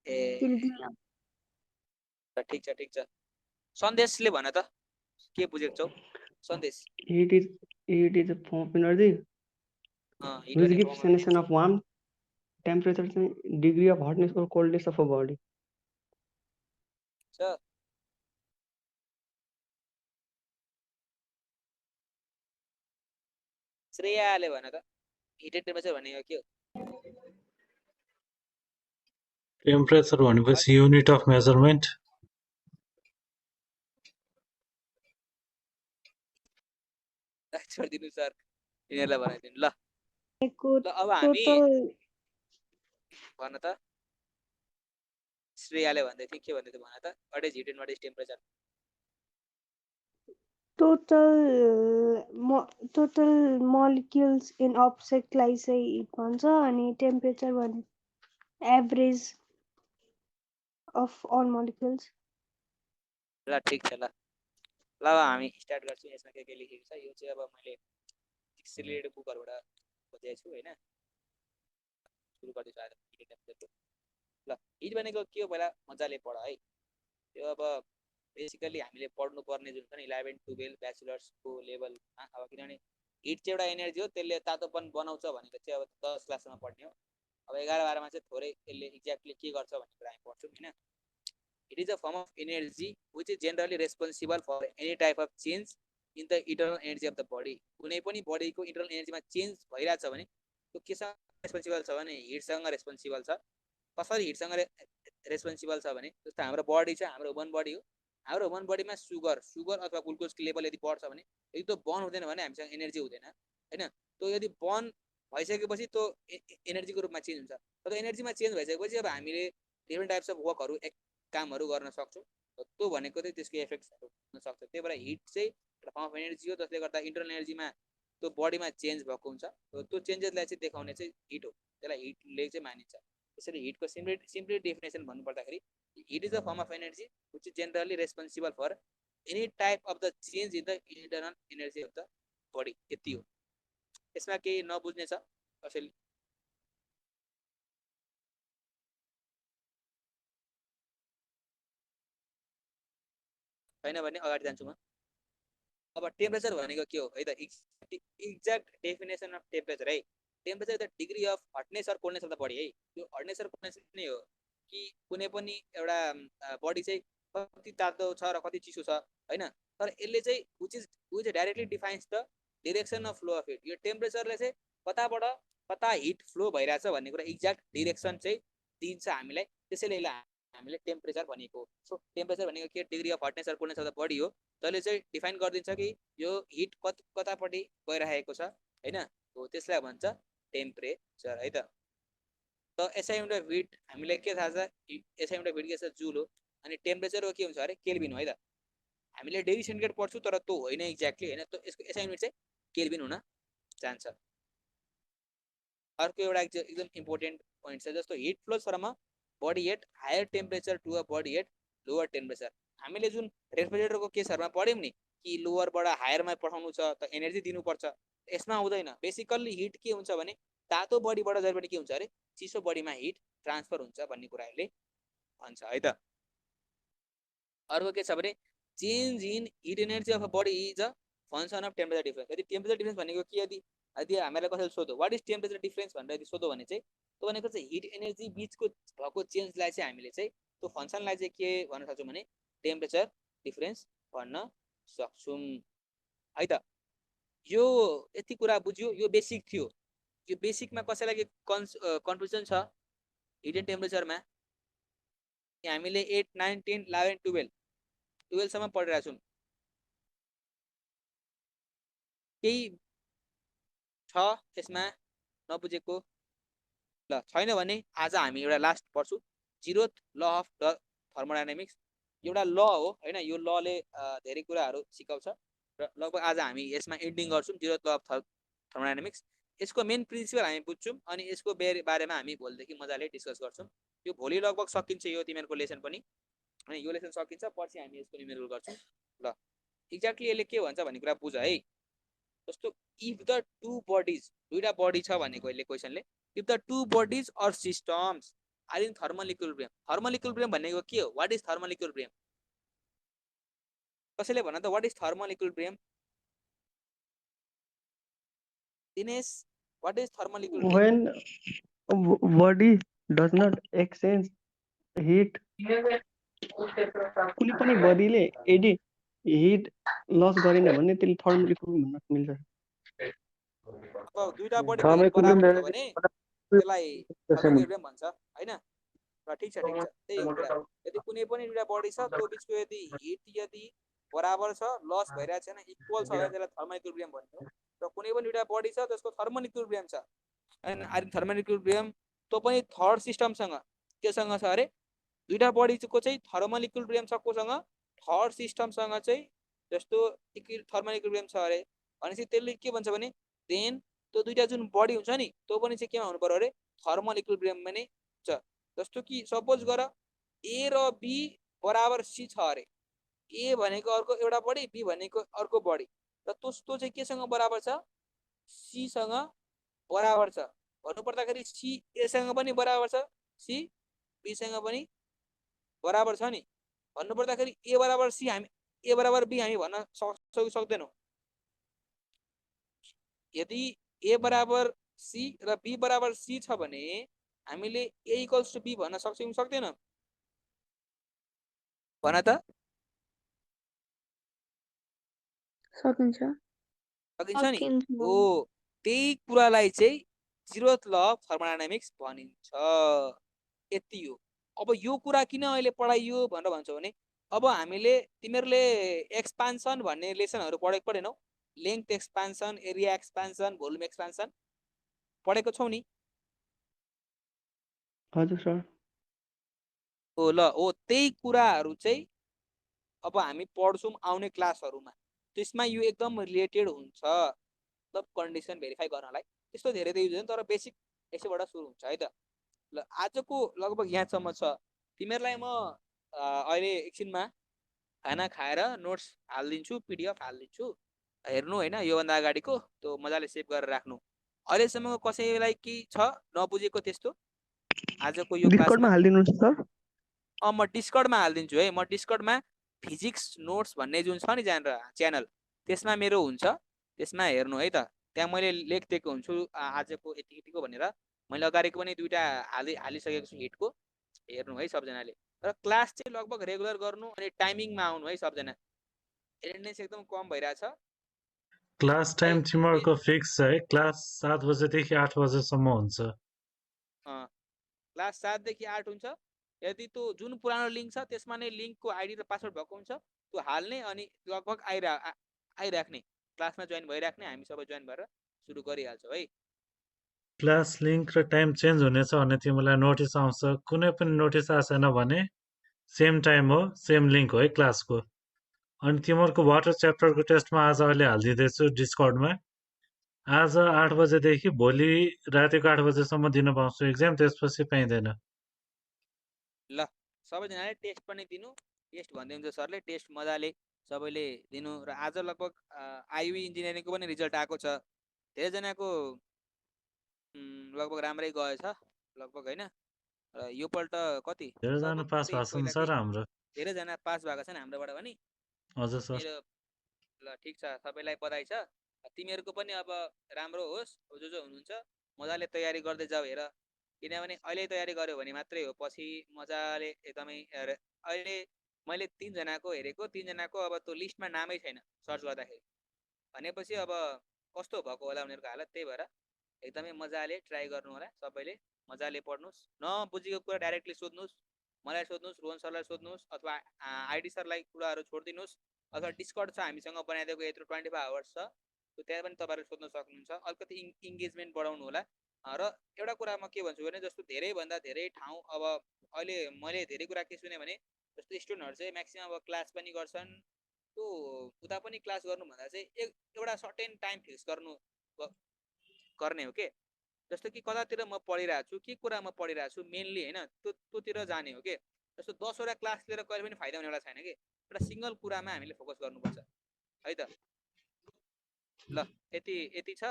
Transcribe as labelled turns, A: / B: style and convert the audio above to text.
A: ए
B: किल्बिया
A: ठिक छ सन्देशले भन त के बुझेको छौ सन्देश
C: Heat is a form of energy
A: hit
C: which
A: अनि
C: gives
A: form
C: sensation of warmth, temperature, degree of hotness or coldness of a body.
A: छ श्रेयाले भन त हिटेड टेम्परेचर भनेको के हो
D: टेम्परेचर भनेपछि युनिट अफ मेजरमेन्ट
A: छोडिदिनु सर यिनीहरूलाई बनाइदिनु ल
B: को
A: ल अब हामी
B: टोटल
A: भन त श्रेयाले भन्दै थियो के भन्दै थियो भन त what is heat and what is temperature
B: total molecules in objectलाई चाहिँ हिट भन्छ अनि टेम्परेचर भने एभरेज अफ अल molecules
A: ल ठिक छ ल ल अब हामी स्टार्ट गर्छौँ यसमा के लेखेको छ यो चाहिँ अब मैले सिलेटेड बुकहरूबाट खोजेको छु होइन सुरु गर्दैछु आज हिट टेम्परेचरको ल हिट भनेको के हो पहिला मजाले पढ है यो अब बेसिकली हामीले पढ्नुपर्ने जुन छ नि 11 12 ब्याचलर्सको लेभलमा अब किनभने हिट चाहिँ एउटा एनर्जी हो त्यसले तातोपन बनाउँछ भनेको चाहिँ अब 10 क्लाससम्म पढ्ने हो अब 11 12 मा चाहिँ थोरै यसले एक्ज्याक्टली के गर्छ भन्ने कुरा हामी पढ्छौँ होइन it is a form of energy which is generally responsible for any type of change in the internal energy of the body कुनै पनि बडीको इन्टरनल एनर्जीमा चेन्ज भइरहेछ भने त्यो केसँग रेस्पोन्सिबल छ भने हिटसँग रेस्पोन्सिबल छ कसरी हिटसँग रेस्पोन्सिबल छ भने जस्तो हाम्रो बडी छ हाम्रो ह्युमन बडी हो हाम्रो ह्युमन बडीमा सुगर अथवा ग्लुकोजको लेभल यदि बढ्छ भने यदि त्यो बर्न हुँदैन भने हामीसँग एनर्जी हुँदैन होइन त्यो यदि बर्न भइसकेपछि त्यो एनर्जीको रूपमा चेन्ज हुन्छ तर एनर्जीमा चेन्ज भइसकेपछि अब हामीले डिफ्रेन्ट टाइप्स अफ वर्कहरू कामहरू गर्न सक्छौँ त्यो भनेको चाहिँ त्यसको इफेक्ट्सहरू हुन सक्छ त्यही भएर हिट चाहिँ एउटा फर्म अफ एनर्जी हो जसले गर्दा इन्टरनल एनर्जीमा त्यो बडीमा चेन्ज भएको हुन्छ त्यो चेन्जेसलाई चाहिँ देखाउने चाहिँ हिट हो त्यसलाई हिटले चाहिँ मानिन्छ त्यसरी हिटको सिम्पली डेफिनेसन भन्नुपर्दाखेरि heat is a form of energy which is generally responsible for any type of the change in the internal energy of the body यति हो यसमा केही नबुझ्ने छ कसैले छैन भने अगाडि जान्छु म अब टेम्परेचर भनेको के हो है त एक्ज्याक्ट डेफिनेसन अफ टेम्परेचर है temperature the degree of hotness or coldness of the body है त्यो हटनेस अर कोल्डनेस नै हो कि कुनै पनि एउटा बडी चाहिँ कति तातो छ र कति चिसो छ होइन तर यसले चाहिँ which directly defines the direction of flow of heat यो टेम्परेचरले चाहिँ कताबाट कता हिट फ्लो भइरहेछ भन्ने कुरा एक्ज्याक्ट डिरेक्सन चाहिँ दिन्छ हामीलाई त्यसैले यसलाई हामीले टेम्परेचर भनेको सो टेम्परेचर भनेको के degree of hotness or coldness of the body हो जसले चाहिँ डिफाइन गरिदिन्छ कि यो हिट कतापट्टि गइरहेको छ होइन हो त्यसलाई भन्छ टेम्परेचर है त एसआई युनिट अफ हिट हामीलाई के थाहा छ एसआई युनिट अफ हिट के छ जुल हो अनि टेम्परेचर के हुन्छ अरे केल्भिन हो है त हामीले डिग्री सेन्टिग्रेड पढ्छौँ तर त्यो होइन एक्ज्याक्टली होइन त्यो यसको एसआई युनिट चाहिँ केल्भिन हुन जान्छ अर्को एउटा एकदम इम्पोर्टेन्ट पोइन्ट छ जस्तो heat flows from a body at higher temperature to a body at lower temperature हामीले जुन रेफ्रिजरेटरको केसहरूमा पढ्यौँ नि कि लोवरबाट हायरमा पठाउनु छ त एनर्जी दिनुपर्छ यसमा हुँदैन बेसिकल्ली हिट के हुन्छ भने तातो बडीबाट जहिले पनि के हुन्छ अरे चिसो बडीमा हिट ट्रान्सफर हुन्छ भन्ने कुराहरूले भन्छ है त अर्को के छ भने change in heat energy of a body is a function of temperature difference यदि टेम्परेचर डिफ्रेन्स भनेको के यदि हामीलाई कसैले सोध्यो वाट इज टेम्परेचर डिफ्रेन्स भनेर यदि सोध्यो भने चाहिँ त्यो भनेको चाहिँ हिट एनर्जी बिचको भएको चेन्जलाई चाहिँ हामीले चाहिँ त्यो फङ्सनलाई चाहिँ के भन्न सक्छौँ भने टेम्परेचर डिफ्रेन्स भन्न सक्छौँ है त यो यति कुरा बुझ्यो यो बेसिक थियो यो बेसिकमा कसैलाई के कन्फ्युजन छ हिट एन्ड टेम्परेचरमा हामीले 8 9 10 11 12 सम्म पढिरहेको छौँ केही छ यसमा नबुझेको ल छैन भने आज हामी एउटा लास्ट पढ्छौँ जिरोथ ल अफ द थर्मोडाइनामिक्स एउटा ल हो होइन यो लले धेरै कुराहरू सिकाउँछ र लगभग आज हामी यसमा एन्डिङ गर्छौँ जिरोथ ल अफ थर्मोडाइनामिक्स यसको मेन प्रिन्सिपल हामी बुझ्छौँ अनि यसको बारेमा हामी भोलिदेखि मजाले डिस्कस गर्छौँ यो भोलि लगभग सकिन्छ यो तिमीहरूको लेसन पनि अनि यो लेसन सकिन्छ पछि हामी यसको न्युमेरिकल गर्छौँ ल एक्ज्याक्टली यसले के भन्छ भन्ने कुरा बुझ है जस्तो इफ द टु बडिज दुईवटा बडी छ भनेको यसले क्वेसनले if the two bodies or systems are in thermal equilibrium. Thermal equilibrium भनेको के हो? What is thermal equilibrium? कसैले भन त what is thermal equilibrium? Dinesh, what is thermal equilibrium?
C: When body does not exchange heat, कुनै पनि बडीले यदि हिट लस गरेन भने त्यसले थर्मल इक्विलिब्रियम भन्न मिल्छ।
A: अब दुईटा बडीको
E: थर्मल
A: हिट
E: इक्विलिब्रियम
A: बराबर छ भने त्यसलाई थर्मल इक्विलिब्रियम भन्छ हैन? र ठिक छ त्यही हो कुरा। यदि कुनै पनि दुईटा बडी छ त्यो बीचको यदि हिट यदि बराबर छ, लस भइरहेको छैन, इक्वल छ भने त्यसलाई थर्मल इक्विलिब्रियम भन्ने हो। र कुनै पनि दुईटा बडी छ त्यसको थर्मल इक्विलिब्रियम छ अनि आर थर्मल इक्विलिब्रियम त्यो पनि थर्ड सिस्टमसँग केसँग छ अरे? दुईटा बडीको चाहिँ थर्मल इक्विलिब्रियम छ कोसँग? थर्ड सिस्टमसँग चाहिँ जस्तो थर्मल इक्विलिब्रियम छ अरे भनेपछि त्यसले के भन्छ भने देन त्यो दुईटा जुन बडी हुन्छ नि त्यो पनि चाहिँ केमा हुनु पर्यो अरे? थर्मल इक्विलिब्रियममा नै हुन्छ। जस्तो कि सपोज गर ए र बी बराबर सी छ अरे। ए भनेको अर्को एउटा बडी, बी भनेको अर्को बडी, र त्यो चाहिँ केसँग बराबर छ? सी सँग बराबर छ। भन्नु पर्दाखेरि सी ए सँग पनि बराबर छ, सी बी सँग पनि बराबर छ नि। भन्नु पर्दाखेरि ए बराबर सी हामी ए बराबर बी हामी भन्न सक्दैनौँ। यदि ए बराबर सी र बी बराबर सी छ भने हामीले ए इक्वल्स टु बी भन्न सक्छौँ सक्दैनौँ? भन त।
B: सकिन्छ
A: सकिन्छ नि। हो, त्यही कुरालाई चाहिँ जिरोथ ल अफ थर्मोडायनामिक्स भनिन्छ। यति हो। अब यो कुरा किन अहिले पढाइयो भनेर भन्छौ भने अब हामीले तिमीहरूले एक्सपान्सन भन्ने लेसनहरू पढेको पढेनौ? Length expansion, area expansion, volume expansion पढेको छौ नि?
C: हजुर सर।
A: हो ल, हो त्यही कुराहरू चाहिँ अब हामी पढ्छौँ आउने क्लासहरूमा। त्यसमा यो एकदम रिलेटेड हुन्छ मतलब कन्डिसन भेरिफाई गर्नलाई। त्यस्तो धेरै त युज हुँदैन तर बेसिक यसैबाट सुरु हुन्छ है त। ल आजको लगभग यहाँसम्म छ। तिमीहरूलाई म अहिले एकछिनमा खाना खाएर नोट्स हालिदिन्छु, पिडिएफ हालिदिन्छु, हेर्नु होइन योभन्दा अगाडिको त्यो मजाले सेभ गरेर राख्नु। अहिलेसम्मको कसैलाई के छ नबुझेको त्यस्तो आजको यो क्लासमा?
C: डिस्कर्डमा हालिदिनुहुन्छ सर?
A: म डिस्कर्डमा हालिदिन्छु है। म डिस्कर्डमा फिजिक्स नोट्स भन्ने जुन छ नि च्यानल त्यसमा मेरो हुन्छ, त्यसमा हेर्नु है त। त्यहाँ मैले लेखिदिएको हुन्छु आजको यति यतिको भनेर। मैले अगाडिको पनि दुईवटा हालिसकेको छु हिटको, हेर्नु है सबजनाले। र क्लास चाहिँ लगभग रेगुलर गर्नु अनि टाइमिङमा आउनु है सबजना। एटेन्डेन्स एकदम कम भइरहेछ।
D: क्लास टाइम तिमीहरूको फिक्स छ है? क्लास 7 बजेदेखि 8 बजेसम्म हुन्छ।
A: क्लास 7 देखि 8 हुन्छ। यदि त्यो जुन पुरानो लिङ्क छ त्यसमा नै लिङ्कको आइडी र पासवर्ड भएको हुन्छ त्यो हाल्ने अनि लगभग आइराख्ने, क्लासमा जोइन भइराख्ने। हामी सबै जोइन भएर सुरु गरिहाल्छौँ है।
D: क्लास लिङ्क र टाइम चेन्ज हुनेछ भने तिमीलाई नोटिस आउँछ। कुनै पनि नोटिस आएको छैन भने सेम टाइम हो, सेम लिङ्क हो है क्लासको। अनि तिमीहरूको वाटर च्याप्टरको टेस्टमा आज अहिले हालिदिँदैछु डिस्कर्डमा। आज 8 बजेदेखि भोलि रातिको 8 बजेसम्म दिन पाउँछु एक्जाम, त्यसपछि पाइँदैन।
A: ल सबैजनाले टेस्ट पनि दिनु। टेस्ट भन्दै हुन्छ सरले, टेस्ट मजाले सबैले दिनु। र आज लगभग आइयुई इन्जिनियरिङको पनि रिजल्ट आएको छ। धेरैजनाको लगभग राम्रै गएछ लगभग होइन। र योपल्ट कति
D: धेरैजना पास भएको छन् सर हाम्रो।
A: धेरैजना पास भएको छन् हाम्रोबाट पनि।
D: हजुर सर।
A: मेरो ल ठिक छ, सबैलाई बधाई छ। तिमीहरूको पनि अब राम्रो होस्। जो जो हुनुहुन्छ मजाले तयारी गर्दै जाऊ हेर। किनभने अहिले तयारी गर्यो भने मात्रै हो, पछि मजाले एकदमै। अहिले मैले 3 जनाको हेरेको, 3 जनाको अब त्यो लिस्टमा नामै छैन सर्च गर्दाखेरि। भनेपछि अब कस्तो भएको होला उनीहरूको हालत। त्यही भएर एकदमै मजाले ट्राई गर्नु होला। सबैले मजाले पढ्नुहोस्। नबुझेको कुरा डाइरेक्टली सोध्नुहोस्, मलाई सोध्नुहोस्, रोहन सरलाई सोध्नुहोस्, अथवा आइडी सरलाई कुराहरू छोडिदिनुहोस्, अथवा डिस्कर्ड छ हामीसँग बनाइदिएको यत्रो 24 आवर्स छ त्यो त्यहाँ पनि तपाईँहरू सोध्न सक्नुहुन्छ। अलिकति इङ्गेजमेन्ट बढाउनु होला। र एउटा कुरा म के भन्छु भने जस्तो धेरैभन्दा धेरै ठाउँ अब अहिले मैले धेरै कुरा के सुने भने जस्तो स्टुडेन्टहरू चाहिँ म्याक्सिमम अब क्लास पनि गर्छन्, त्यो उता पनि क्लास गर्नुभन्दा चाहिँ एउटा सर्टेन टाइम फिक्स गर्ने हो के। जस्तो कि कतातिर म पढिरहेको छु, के कुरा म पढिरहेको छु मेनली होइन, त्योतिर जाने हो के। जस्तो 10वटा क्लास लिएर कहिले पनि फाइदा हुनेवाला छैन कि। एउटा सिङ्गल कुरामा हामीले फोकस गर्नुपर्छ है त। ल यति छ।